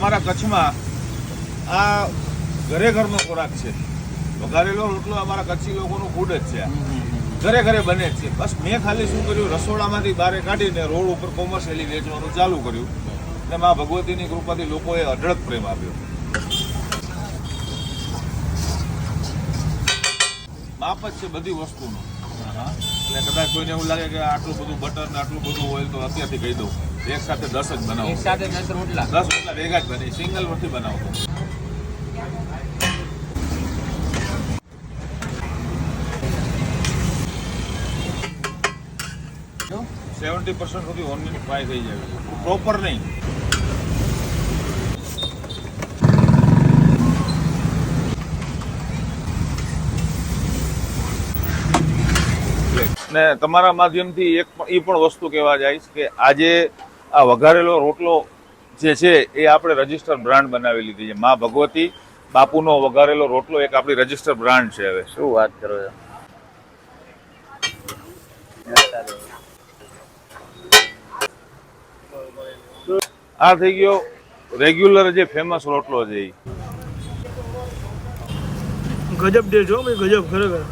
અમારા કચ્છમાં આ ઘરે ઘરનો ખોરાક છે. વઘારેલો રોટલો અમારા કચ્છી લોકોનું ફૂડ જ છે. ઘરે ઘરે બને જ છે. બસ મેં ખાલી શું કર્યું, રસોડામાંથી બહાર કાઢીને રોડ ઉપર કોમર્શિયલી વેચવાનું ચાલુ કર્યું. અને મા ભગવતીની કૃપાથી લોકોએ અઢળક પ્રેમ આપ્યો. માપ જ છે બધી વસ્તુનો. એટલે કદાચ કોઈને એવું લાગે કે આટલું બધું બટર ને આટલું બધું ઓઇલ, તો અત્યારથી કહી દઉં, એક સાથે 10 જ બનાવો. એક સાથે 10 રોટલા 10 રોટલા ભેગા જ બને, સિંગલ નથી બનાવતો. 70% સુધી ઓનિયન ફ્રાય થઈ જાય, પ્રોપર નહીં. ને તમારા માધ્યમથી એક એ પણ વસ્તુ કહેવા જાય કે આજે આ વઘારેલો રોટલો જે છે એ આપણે રજિસ્ટર બ્રાન્ડ બનાવી લીધી છે. મા ભગવતી બાપુનો વઘારેલો રોટલો એક આપણી રજિસ્ટર બ્રાન્ડ છે. હવે શું વાત કરો છો? આ થઈ ગયો રેગ્યુલર જે ફેમસ રોટલો છે. ગજબ ટેસ્ટ હો ભાઈ, ગજબ ખરેખર.